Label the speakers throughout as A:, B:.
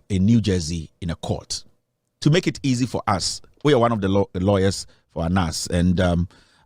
A: in New Jersey in a court. To make it easy for us, we are one of the lawyers for NAS, and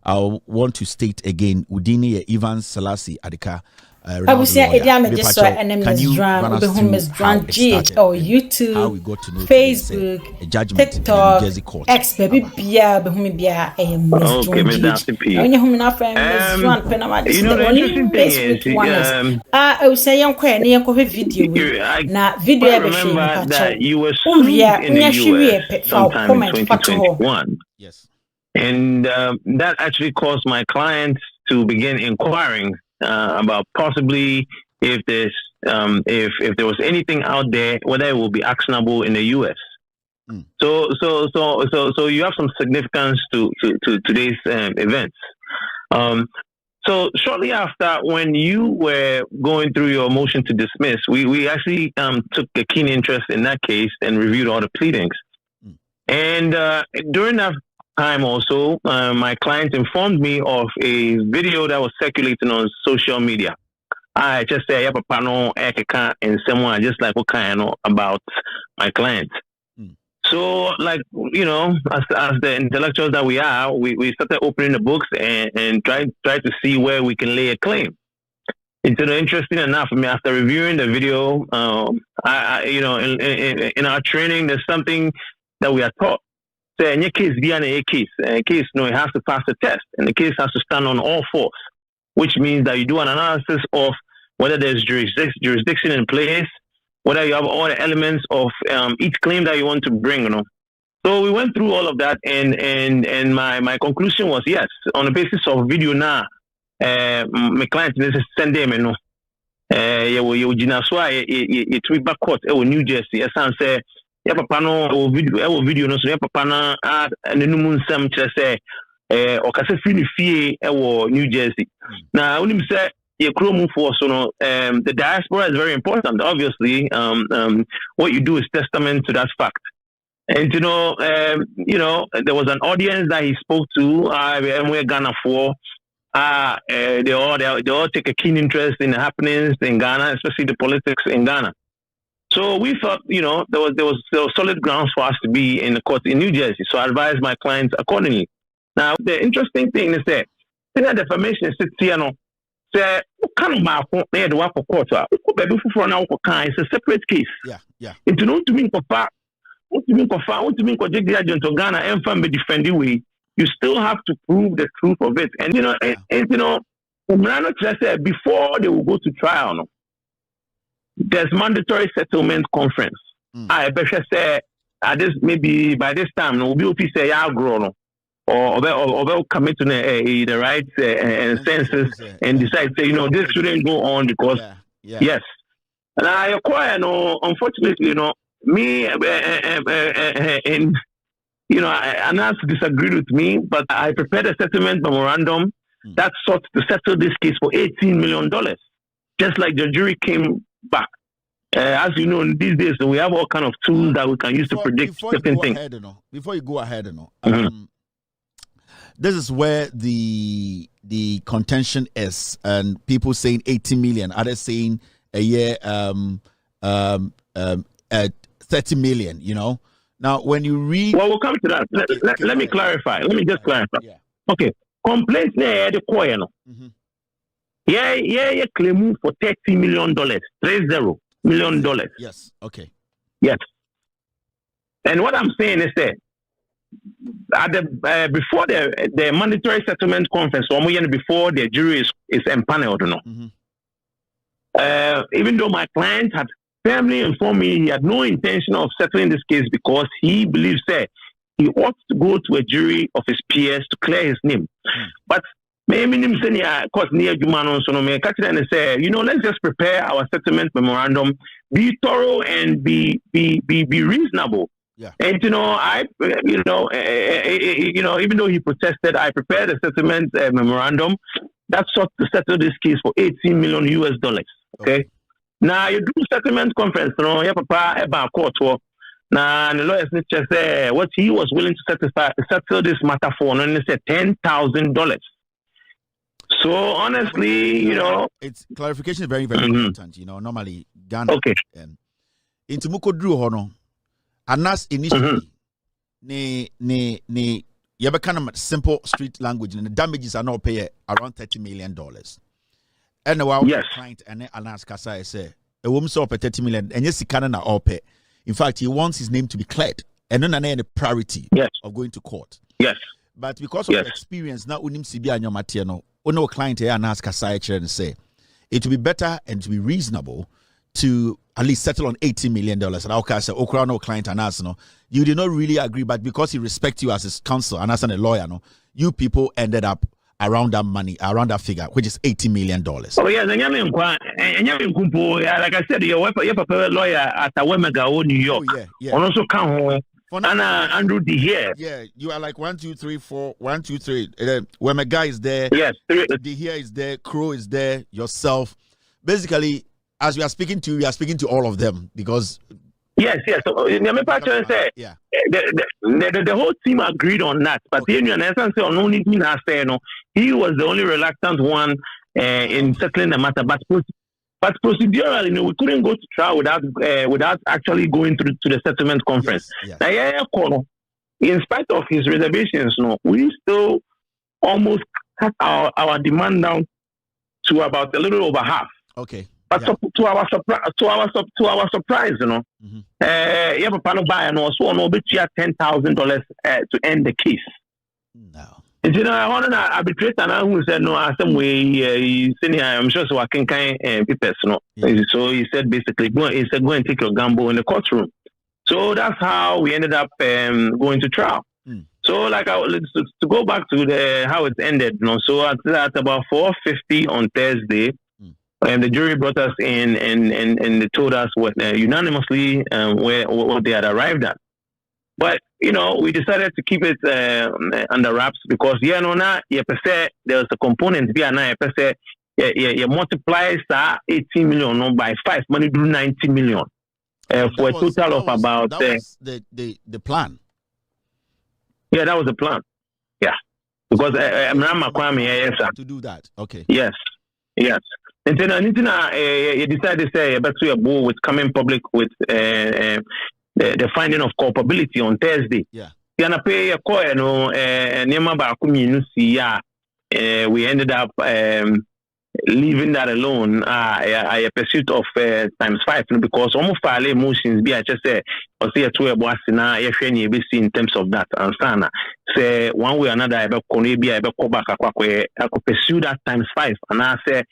A: I want to state again, Udini Evans Selassie Adika.
B: I will say, just saw an Miss Dran, Miss Dran GH, or YouTube,
A: how we got to know
B: Facebook,
A: a judgment
B: TikTok,
A: in the New Jersey court.
B: X baby Bia, Behumi Bia, Miss Dran GH. When you're home enough, Miss Dran Penama,
C: you know, the interesting thing is,
B: I will say, young queer, near video. Now, video
C: I remember that you were sued in the US sometime in 2021.
A: Yes.
C: And that actually caused my clients to begin inquiring about possibly if there's if there was anything out there, whether it will be actionable in the US. So you have some significance to today's events. So shortly after, when you were going through your motion to dismiss, we actually took a keen interest in that case and reviewed all the pleadings. And during that time also, my client informed me of a video that was circulating on social media. I just say, "Yeah, papa no, and someone just like what kind of about my client." So, like, you know, as the intellectuals that we are, we started opening the books and try to see where we can lay a claim. It's interesting enough for me, after reviewing the video, I you know, in our training, there's something that we are taught. So in your case, be a case. A case, no, it has to pass the test, and the case has to stand on all fours, which means that you do an analysis of whether there's jurisdiction in place, whether you have all the elements of each claim that you want to bring, you know. So we went through all of that, and my conclusion was yes, on the basis of video now, my client is send them, you know. You tweet back court, New Jersey, as I say. Yeah, papa no video no so yeah papa na nenu nsam kire say o kase fi ni fie New Jersey. Now unim say ye kromu for so no the diaspora is very important. Obviously, what you do is testament to that fact. And you know, there was an audience that he spoke to. We're Ghana for. They all take a keen interest in the happenings in Ghana, especially the politics in Ghana. So we thought, you know, there was solid grounds for us to be in the court in New Jersey. So I advised my clients accordingly. Now, the interesting thing is that the defamation sits here, no, say, what kind of map they do for court? It's a separate case.
A: Yeah.
C: It's not to mean Ghana and family defending way. You still have to prove the truth of it. And you know, before they will go to trial, no. There's mandatory settlement conference. I better say this maybe by this time no will be say ya grow no or they'll commit to the rights and senses and decide say, you know, this shouldn't go on because yes. And I acquire no, unfortunately, you know, me and you know, Anas disagreed with me, but I prepared a settlement memorandum that sought to settle this case for $18 million, just like the jury came back. As you know, these days we have all kind of tools that we can use to predict certain things.
A: Before you go ahead, this is where the contention is, and people saying 80 million, others saying a year 30 million. You know, now when you read,
C: well, we'll come to that. Let me clarify. Let me just clarify.
A: Yeah.
C: Okay, complaints there the coin. Yeah, claim for $30 million, $30 million.
A: Yes. Okay.
C: Yes. And what I'm saying is that at the before the mandatory settlement conference, or before the jury is empaneled, even though my client had firmly informed me he had no intention of settling this case because he believes that he ought to go to a jury of his peers to clear his name. But maybe cause near Jumano so no me catch and say, you know, let's just prepare our settlement memorandum, be thorough and be reasonable.
A: Yeah.
C: And you know, even though he protested, I prepared a settlement memorandum that sought to settle this case for $18 million US. Okay. Now you do settlement conference, you know, papa about court. Now the lawyer just say what he was willing to settle this matter for, and he said $10,000. So honestly, you know,
A: it's clarification is very, very important. You know, normally Ghana, Into Mukodru Hono, Anas initially, you have a kind of simple street language, and the damages are not paid around $30 million. And the client and Anas Kasa say, a woman saw for $30 million, and yes, he can't all pay. In fact, he wants his name to be cleared, and then any priority of going to court.
C: Yes.
A: But because of the experience, now unim sibi anyo matiano, no client here and ask Kasai and say, it will be better and to be reasonable to at least settle on $80 million. And I'll say, Okra no client and us, no, you did not really agree, but because he respects you as his counsel and as a lawyer, no, you people ended up around that money, around that figure, which is $80 million.
C: Oh yeah, like I said, your lawyer at a Wemega, New York.
A: Oh, yeah.
C: Also come and Andrew D here.
A: Yeah, you are like 1, 2, 3, 4, 1, 2, 3. Wemega is there.
C: Yes,
A: D here is there. Crow is there. Yourself. Basically, as we are speaking to you, we are speaking to all of them because.
C: Yes. So the whole team agreed on that, but he was the only reluctant one in settling the matter. But procedurally, we couldn't go to trial without actually going through to the settlement conference.
A: Yes.
C: In spite of his reservations, we still almost cut our demand down to about a little over half.
A: Okay.
C: But to our surprise, you have a panel buy and also no bit $10,000 to end the case.
A: No.
C: And you know, I want to arbitrate and I who said no, some way he's sitting here. I'm sure so I can kind papers, no. So he said basically, go and take your gamble in the courtroom. So that's how we ended up going to trial. So like to go back to how it ended, so at about 4:50 on Thursday. And the jury brought us in and they told us what unanimously what they had arrived at. But, we decided to keep it under wraps because, there was a component, you multiply 18 million by 5, money do 90 million for a total of about...
A: That was the plan.
C: Yeah, that was the plan. Yeah. Because
A: to do that. Okay.
C: Yes. And then you decided to say, but we are with coming public with the finding of culpability on Thursday.
A: Yeah.
C: We ended up leaving that alone. A pursuit of ×5 because almost file emotions be I just say or say to a boss now in terms of that and sana say one way or another I go back I could pursue that ×5 and I say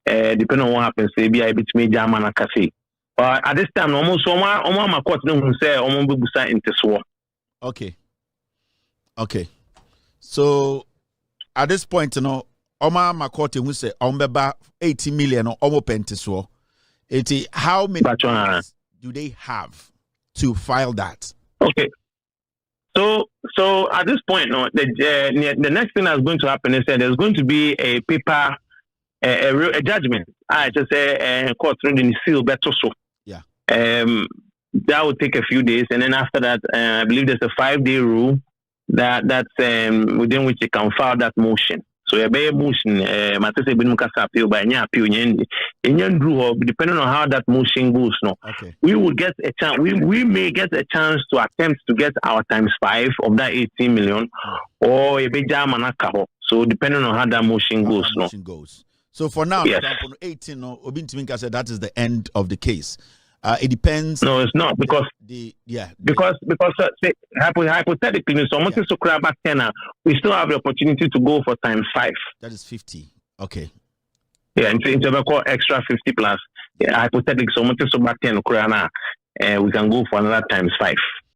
C: depending on what happens, maybe I bet me German and Cafe. But at this time, almost my court don't say almost be into swore.
A: Okay. So at this point, Oma Makoti will say Ombeba 80 million or Omo Pentiswo. How many days do they have to file that?
C: Okay. So at this point, the next thing that's going to happen is that there's going to be a paper. A judgment. I just say court reading seal better so.
A: Yeah.
C: That would take a few days, and then after that, I believe there's a 5-day rule that's within which you can file that motion. So a bare motion, appeal by appeal, depending on how that motion goes. No,
A: okay.
C: We will get a chance. We may get a chance to attempt to get our ×5 of that 18 million, or a big jam and a So depending on how that motion goes.
A: So for now,
C: yes.
A: 18, Obintiminka said that is the end of the case. It depends.
C: No, it's not because hypothetically, so much to grab back 10, we still have the opportunity to go for ×5.
A: That is 50. Okay.
C: Yeah, and it's ever called extra 50 plus. Yeah, hypothetically, so much to back 10, we can go for another ×5.